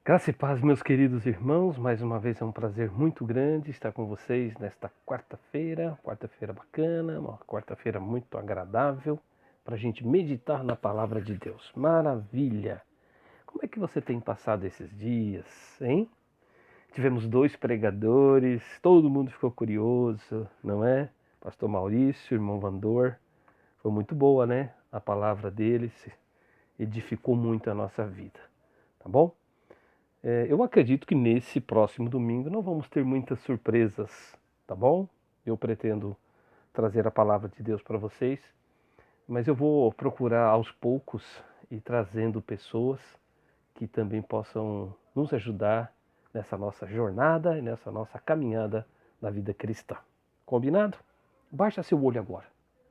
Graça e paz, meus queridos irmãos, mais uma vez é um prazer muito grande estar com vocês nesta quarta-feira bacana, uma quarta-feira muito agradável, para a gente meditar na palavra de Deus. Maravilha! Como é que você tem passado esses dias, hein? Tivemos 2 pregadores, todo mundo ficou curioso, não é? Pastor Maurício, irmão Vandor, foi muito boa, né? A palavra deles edificou muito a nossa vida, tá bom? Eu acredito que nesse próximo domingo não vamos ter muitas surpresas, tá bom? Eu pretendo trazer a palavra de Deus para vocês, mas eu vou procurar aos poucos ir trazendo pessoas que também possam nos ajudar nessa nossa jornada e nessa nossa caminhada na vida cristã. Combinado? Baixa seu olho agora.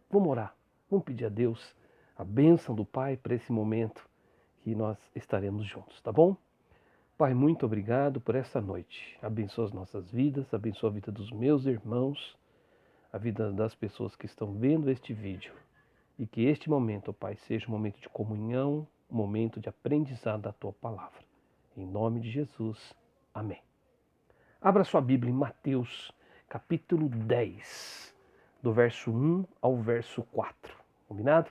Vamos orar. Vamos pedir a Deus a bênção do Pai para esse momento que nós estaremos juntos, tá bom? Pai, muito obrigado por essa noite. Abençoa as nossas vidas, abençoa a vida dos meus irmãos, a vida das pessoas que estão vendo este vídeo. E que este momento, Pai, seja um momento de comunhão, um momento de aprendizado da Tua palavra. Em nome de Jesus. Amém. Abra sua Bíblia em Mateus, capítulo 10, do verso 1 ao verso 4. Combinado?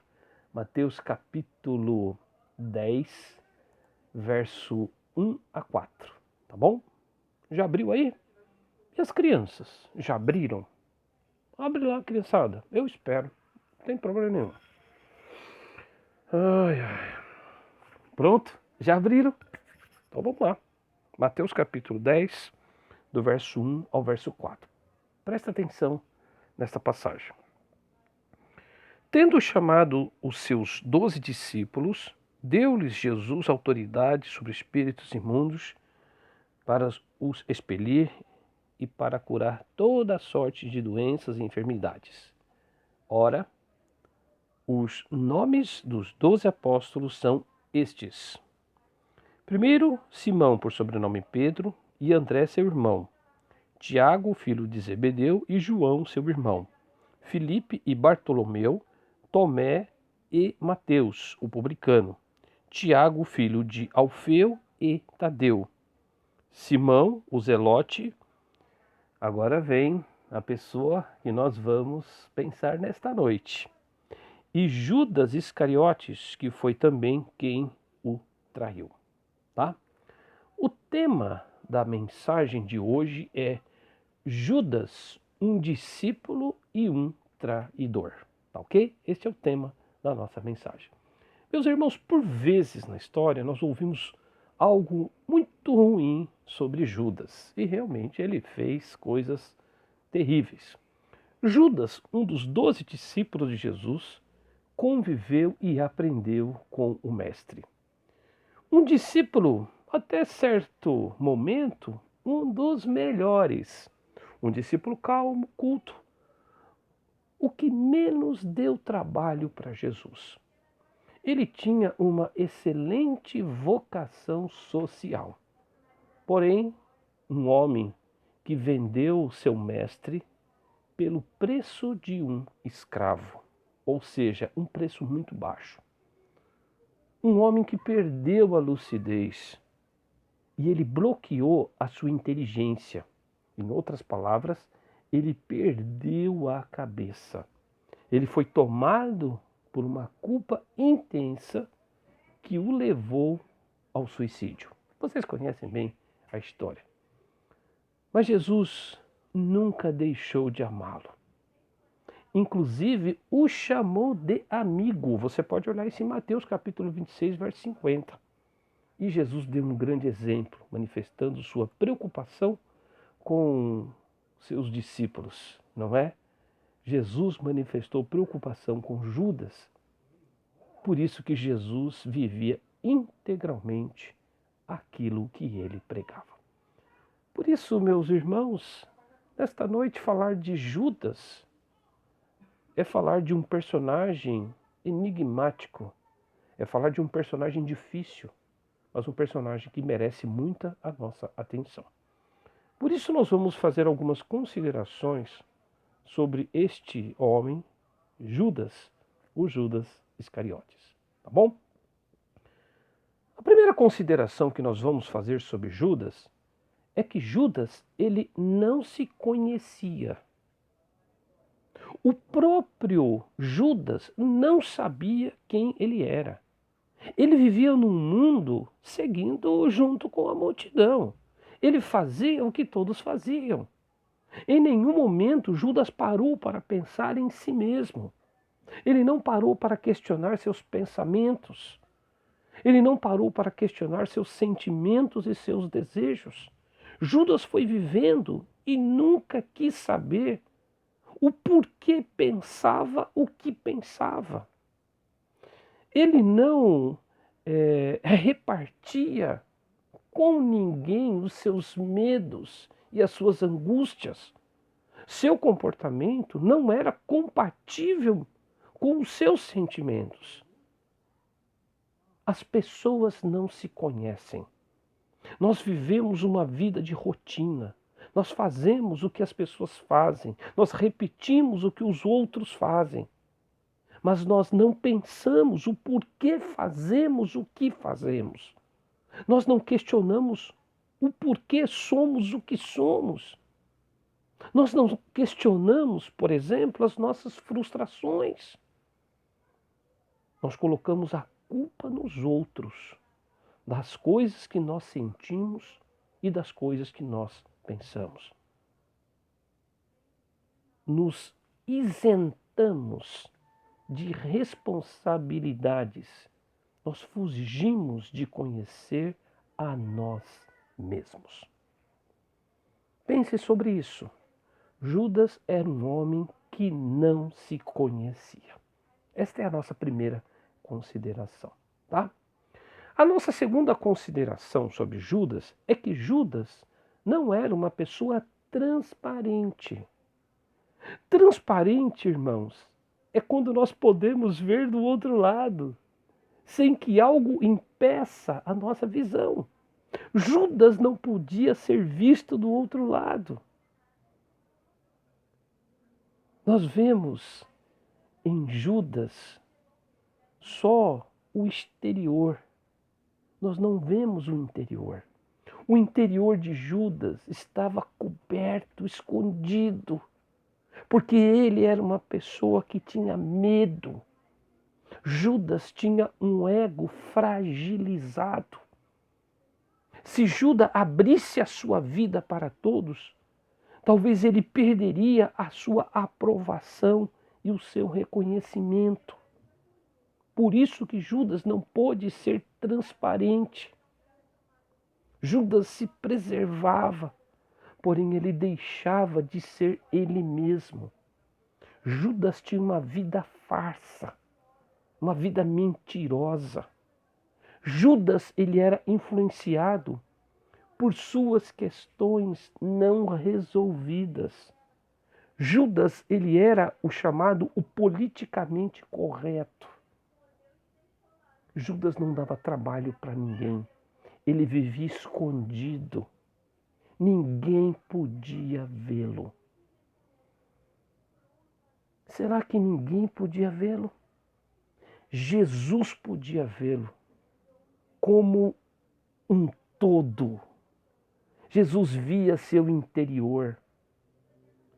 Mateus, capítulo 10, verso 1 a 4, tá bom? Já abriu aí? E as crianças? Já abriram? Abre lá, criançada. Eu espero. Não tem problema nenhum. Ai, ai. Pronto? Já abriram? Então vamos lá. Mateus capítulo 10, do verso 1 ao verso 4. Presta atenção nesta passagem. Tendo chamado os seus 12 discípulos, deu-lhes Jesus autoridade sobre espíritos imundos para os expelir e para curar toda sorte de doenças e enfermidades. Ora, os nomes dos 12 apóstolos são estes. Primeiro, Simão, por sobrenome Pedro, e André, seu irmão. Tiago, filho de Zebedeu, e João, seu irmão. Filipe e Bartolomeu, Tomé e Mateus, o publicano. Tiago, filho de Alfeu e Tadeu. Simão, o zelote. Agora vem a pessoa que nós vamos pensar nesta noite. E Judas Iscariotes, que foi também quem o traiu. Tá? O tema da mensagem de hoje é Judas, um discípulo e um traidor. Tá ok? Este é o tema da nossa mensagem. Meus irmãos, por vezes na história nós ouvimos algo muito ruim sobre Judas. E realmente ele fez coisas terríveis. Judas, um dos 12 discípulos de Jesus, conviveu e aprendeu com o Mestre. Um discípulo, até certo momento, um dos melhores. Um discípulo calmo, culto. O que menos deu trabalho para Jesus. Ele tinha uma excelente vocação social. Porém, um homem que vendeu seu mestre pelo preço de um escravo, ou seja, um preço muito baixo. Um homem que perdeu a lucidez e ele bloqueou a sua inteligência. Em outras palavras, ele perdeu a cabeça. Ele foi tomado por uma culpa intensa que o levou ao suicídio. Vocês conhecem bem a história. Mas Jesus nunca deixou de amá-lo. Inclusive, o chamou de amigo. Você pode olhar isso em Mateus capítulo 26, verso 50. E Jesus deu um grande exemplo, manifestando sua preocupação com seus discípulos, não é? Jesus manifestou preocupação com Judas. Por isso que Jesus vivia integralmente aquilo que ele pregava. Por isso, meus irmãos, nesta noite falar de Judas é falar de um personagem enigmático, é falar de um personagem difícil, mas um personagem que merece muita a nossa atenção. Por isso nós vamos fazer algumas considerações sobre este homem, Judas, o Judas Iscariotes, tá bom? A primeira consideração que nós vamos fazer sobre Judas é que Judas, ele não se conhecia. O próprio Judas não sabia quem ele era. Ele vivia num mundo seguindo junto com a multidão. Ele fazia o que todos faziam. Em nenhum momento Judas parou para pensar em si mesmo. Ele não parou para questionar seus pensamentos. Ele não parou para questionar seus sentimentos e seus desejos. Judas foi vivendo e nunca quis saber o porquê pensava o que pensava. Ele não repartia com ninguém os seus medos e as suas angústias. Seu comportamento não era compatível com os seus sentimentos. As pessoas não se conhecem. Nós vivemos uma vida de rotina. Nós fazemos o que as pessoas fazem. Nós repetimos o que os outros fazem. Mas nós não pensamos o porquê fazemos o que fazemos. Nós não questionamos o porquê somos o que somos. Nós não questionamos, por exemplo, as nossas frustrações. Nós colocamos a culpa nos outros, das coisas que nós sentimos e das coisas que nós pensamos. Nos isentamos de responsabilidades. Nós fugimos de conhecer a nós mesmos. Pense sobre isso. Judas era um homem que não se conhecia. Esta é a nossa primeira consideração, tá? A nossa segunda consideração sobre Judas é que Judas não era uma pessoa transparente. Transparente, irmãos, é quando nós podemos ver do outro lado, sem que algo impeça a nossa visão. Judas não podia ser visto do outro lado. Nós vemos em Judas só o exterior. Nós não vemos o interior. O interior de Judas estava coberto, escondido, porque ele era uma pessoa que tinha medo. Judas tinha um ego fragilizado. Se Judas abrisse a sua vida para todos, talvez ele perderia a sua aprovação e o seu reconhecimento. Por isso que Judas não pôde ser transparente. Judas se preservava, porém ele deixava de ser ele mesmo. Judas tinha uma vida farsa, uma vida mentirosa. Judas, ele era influenciado por suas questões não resolvidas. Judas, ele era o chamado o politicamente correto. Judas não dava trabalho para ninguém. Ele vivia escondido. Ninguém podia vê-lo. Será que ninguém podia vê-lo? Jesus podia vê-lo como um todo. Jesus via seu interior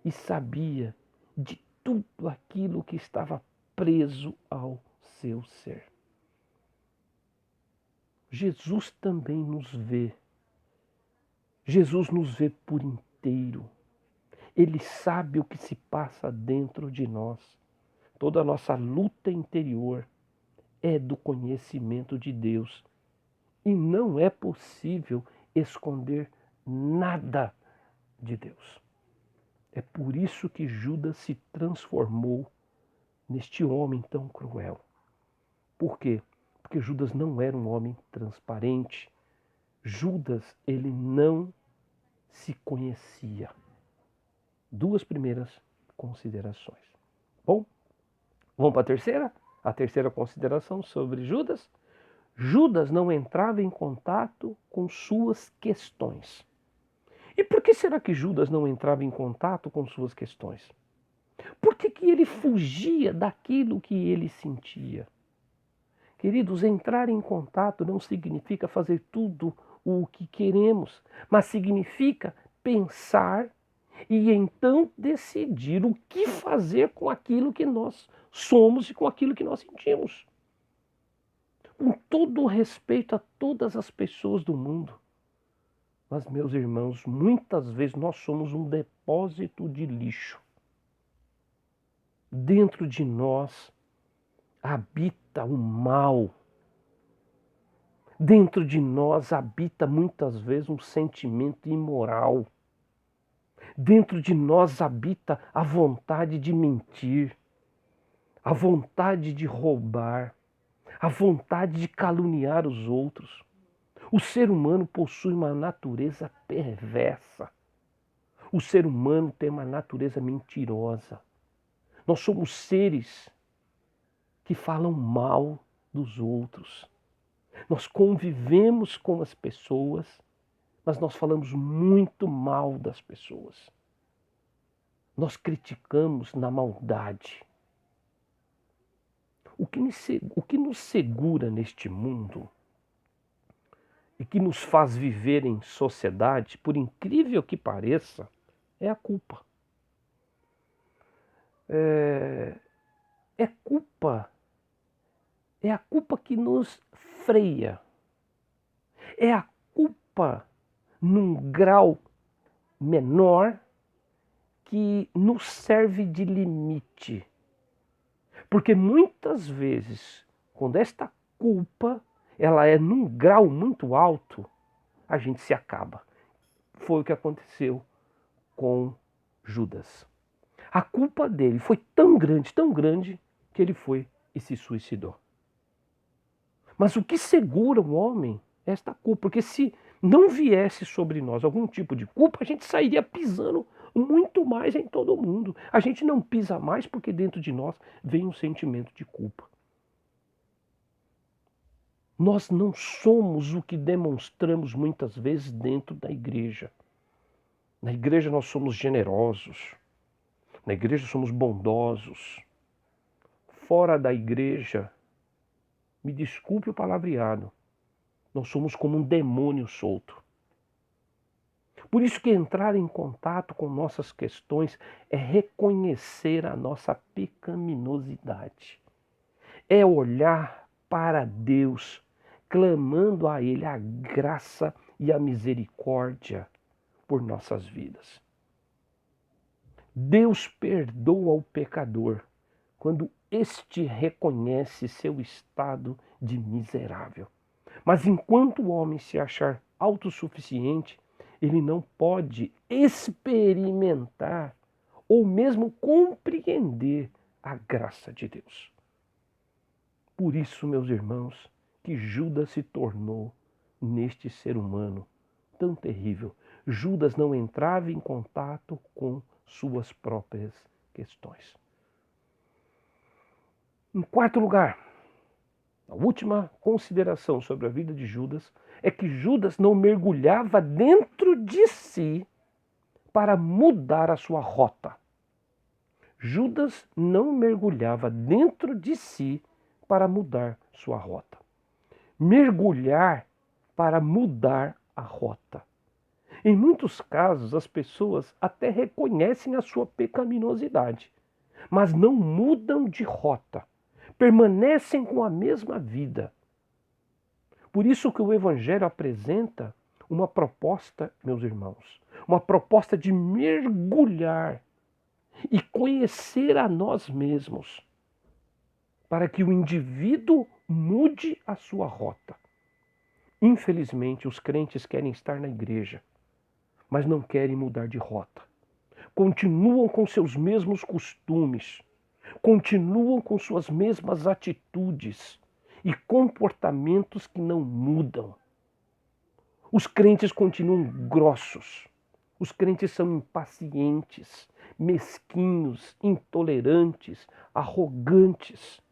e sabia de tudo aquilo que estava preso ao seu ser. Jesus também nos vê. Jesus nos vê por inteiro. Ele sabe o que se passa dentro de nós. Toda a nossa luta interior é do conhecimento de Deus. E não é possível esconder nada de Deus. É por isso que Judas se transformou neste homem tão cruel. Por quê? Porque Judas não era um homem transparente. Judas, ele não se conhecia. Duas primeiras considerações. Bom, vamos para a terceira? A terceira consideração sobre Judas. Judas não entrava em contato com suas questões. E por que será que Judas não entrava em contato com suas questões? Por que ele fugia daquilo que ele sentia? Queridos, entrar em contato não significa fazer tudo o que queremos, mas significa pensar e então decidir o que fazer com aquilo que nós somos e com aquilo que nós sentimos. Com todo o respeito a todas as pessoas do mundo. Mas, meus irmãos, muitas vezes nós somos um depósito de lixo. Dentro de nós habita o mal. Dentro de nós habita muitas vezes um sentimento imoral. Dentro de nós habita a vontade de mentir, a vontade de roubar, a vontade de caluniar os outros. O ser humano possui uma natureza perversa. O ser humano tem uma natureza mentirosa. Nós somos seres que falam mal dos outros. Nós convivemos com as pessoas, mas nós falamos muito mal das pessoas. Nós criticamos na maldade. O que nos segura neste mundo e que nos faz viver em sociedade, por incrível que pareça, é a culpa. É a culpa que nos freia. É a culpa num grau menor que nos serve de limite. Porque muitas vezes, quando esta culpa ela é num grau muito alto, a gente se acaba. Foi o que aconteceu com Judas. A culpa dele foi tão grande, que ele foi e se suicidou. Mas o que segura o homem é esta culpa, porque se não viesse sobre nós algum tipo de culpa, a gente sairia pisando muito mais em todo mundo. A gente não pisa mais porque dentro de nós vem um sentimento de culpa. Nós não somos o que demonstramos muitas vezes dentro da igreja. Na igreja nós somos generosos. Na igreja somos bondosos. Fora da igreja, me desculpe o palavreado, nós somos como um demônio solto. Por isso que entrar em contato com nossas questões é reconhecer a nossa pecaminosidade. É olhar para Deus, clamando a Ele a graça e a misericórdia por nossas vidas. Deus perdoa o pecador quando este reconhece seu estado de miserável. Mas enquanto o homem se achar autossuficiente, ele não pode experimentar ou mesmo compreender a graça de Deus. Por isso, meus irmãos, que Judas se tornou neste ser humano tão terrível. Judas não entrava em contato com suas próprias questões. Em quarto lugar, a última consideração sobre a vida de Judas é que Judas não mergulhava dentro de si para mudar a sua rota. Judas não mergulhava dentro de si para mudar sua rota. Mergulhar para mudar a rota. Em muitos casos, as pessoas até reconhecem a sua pecaminosidade, mas não mudam de rota. Permanecem com a mesma vida. Por isso que o Evangelho apresenta uma proposta, meus irmãos, uma proposta de mergulhar e conhecer a nós mesmos, para que o indivíduo mude a sua rota. Infelizmente, os crentes querem estar na igreja, mas não querem mudar de rota. Continuam com seus mesmos costumes, continuam com suas mesmas atitudes e comportamentos que não mudam. Os crentes continuam grossos. Os crentes são impacientes, mesquinhos, intolerantes, arrogantes.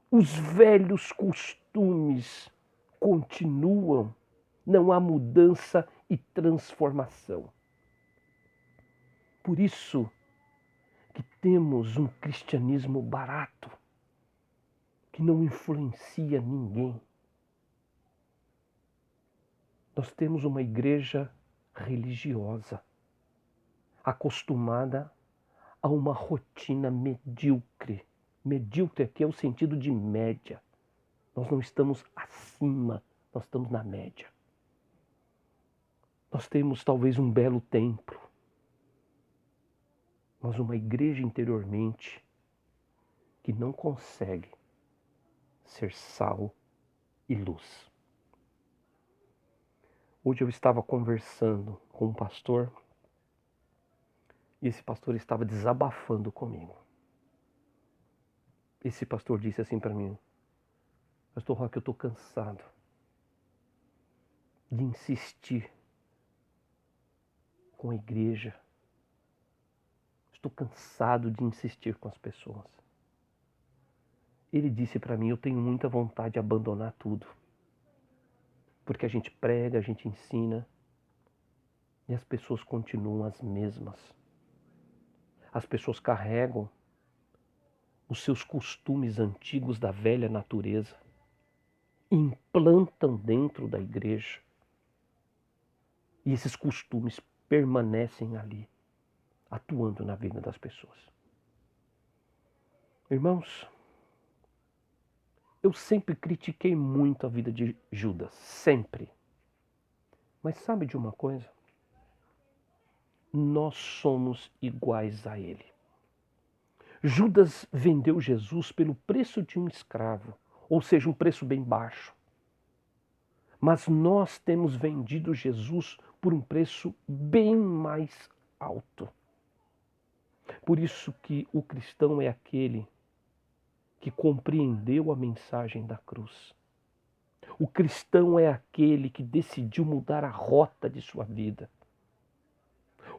Os velhos costumes continuam. Não há mudança e transformação. Por isso que temos um cristianismo barato. que não influencia ninguém. Nós temos uma igreja religiosa, acostumada a uma rotina medíocre. Medíocre aqui é o sentido de média. Nós não estamos acima, nós estamos na média. Nós temos talvez um belo templo, mas uma igreja interiormente que não consegue ser sal e luz. Hoje eu estava conversando com um pastor e esse pastor estava desabafando comigo. Esse pastor disse assim para mim: Pastor Roque, eu estou cansado de insistir com a igreja. Estou cansado de insistir com as pessoas. Ele disse para mim: eu tenho muita vontade de abandonar tudo. Porque a gente prega, a gente ensina e as pessoas continuam as mesmas. As pessoas carregam os seus costumes antigos da velha natureza, implantam dentro da igreja e esses costumes permanecem ali, atuando na vida das pessoas. Irmãos, eu sempre critiquei muito a vida de Judas, sempre. Mas sabe de uma coisa? Nós somos iguais a ele. Judas vendeu Jesus pelo preço de um escravo, ou seja, um preço bem baixo. Mas nós temos vendido Jesus por um preço bem mais alto. Por isso que o cristão é aquele que compreendeu a mensagem da cruz. O cristão é aquele que decidiu mudar a rota de sua vida.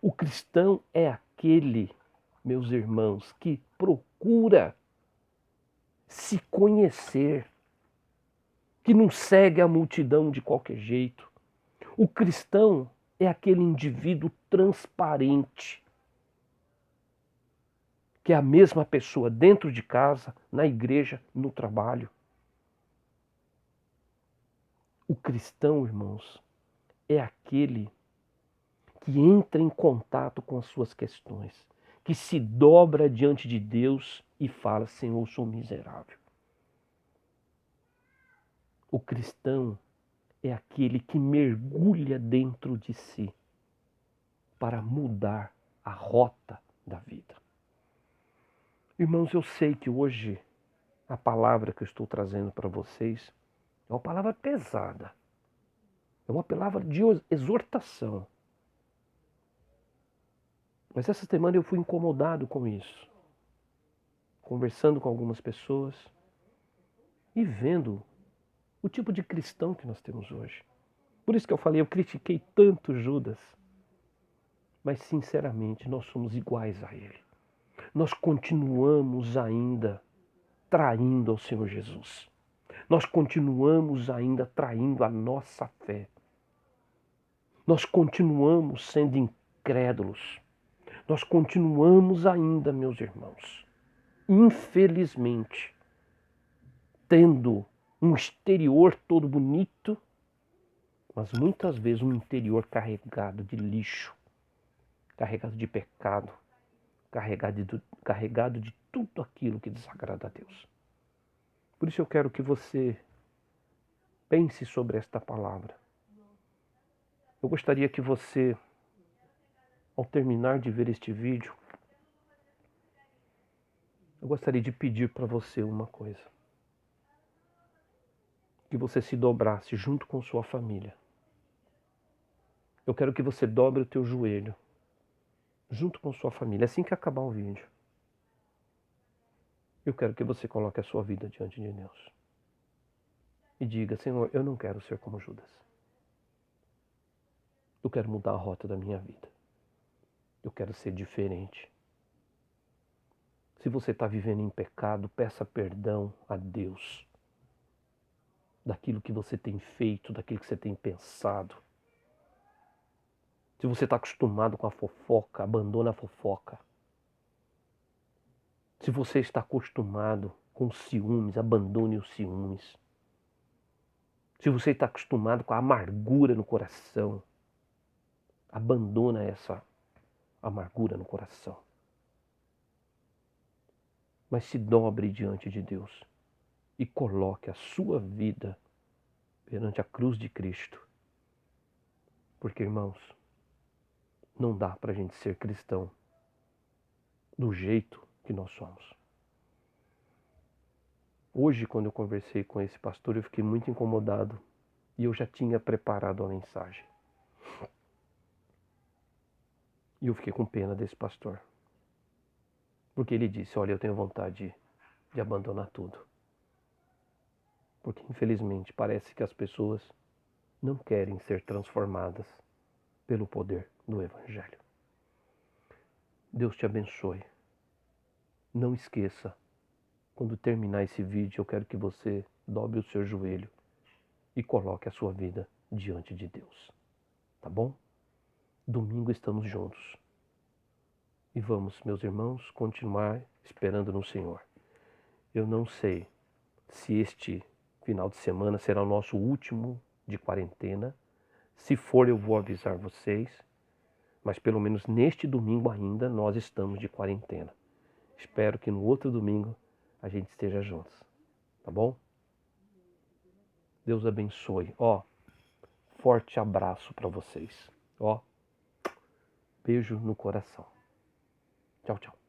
O cristão é aquele, meus irmãos, que procura se conhecer, que não segue a multidão de qualquer jeito. O cristão é aquele indivíduo transparente, que é a mesma pessoa dentro de casa, na igreja, no trabalho. O cristão, irmãos, é aquele que entra em contato com as suas questões, que se dobra diante de Deus e fala: Senhor, eu sou miserável. O cristão é aquele que mergulha dentro de si para mudar a rota da vida. Irmãos, eu sei que hoje a palavra que eu estou trazendo para vocês é uma palavra pesada. É uma palavra de exortação. Mas essa semana eu fui incomodado com isso. Conversando com algumas pessoas e vendo o tipo de cristão que nós temos hoje. Por isso que eu falei, eu critiquei tanto Judas. Mas sinceramente, nós somos iguais a ele. Nós continuamos ainda traindo ao Senhor Jesus. Nós continuamos ainda traindo a nossa fé. Nós continuamos sendo incrédulos. Nós continuamos ainda, meus irmãos, infelizmente, tendo um exterior todo bonito, mas muitas vezes um interior carregado de lixo, carregado de pecado, carregado de tudo aquilo que desagrada a Deus. Por isso eu quero que você pense sobre esta palavra. Eu gostaria que você, ao terminar de ver este vídeo, eu gostaria de pedir para você uma coisa. Que você se dobrasse junto com sua família. Eu quero que você dobre o teu joelho junto com sua família. Assim que acabar o vídeo, eu quero que você coloque a sua vida diante de Deus. E diga: Senhor, eu não quero ser como Judas. Eu quero mudar a rota da minha vida. Eu quero ser diferente. Se você está vivendo em pecado, peça perdão a Deus daquilo que você tem feito, daquilo que você tem pensado. Se você está acostumado com a fofoca, abandona a fofoca. Se você está acostumado com ciúmes, abandone os ciúmes. Se você está acostumado com a amargura no coração, abandona essa amargura no coração. Mas se dobre diante de Deus e coloque a sua vida perante a cruz de Cristo. Porque, irmãos, não dá para a gente ser cristão do jeito que nós somos. Hoje, quando eu conversei com esse pastor, eu fiquei muito incomodado e eu já tinha preparado a mensagem. E eu fiquei com pena desse pastor. Porque ele disse, olha, eu tenho vontade de abandonar tudo. Porque, infelizmente, parece que as pessoas não querem ser transformadas pelo poder do Evangelho. Deus te abençoe. Não esqueça, quando terminar esse vídeo, eu quero que você dobre o seu joelho e coloque a sua vida diante de Deus. Tá bom? Domingo estamos juntos. E vamos, meus irmãos, continuar esperando no Senhor. Eu não sei se este final de semana será o nosso último de quarentena. Se for, eu vou avisar vocês. Mas pelo menos neste domingo ainda nós estamos de quarentena. Espero que no outro domingo a gente esteja juntos. Tá bom? Deus abençoe. Forte abraço para vocês. Beijo no coração. Tchau, tchau.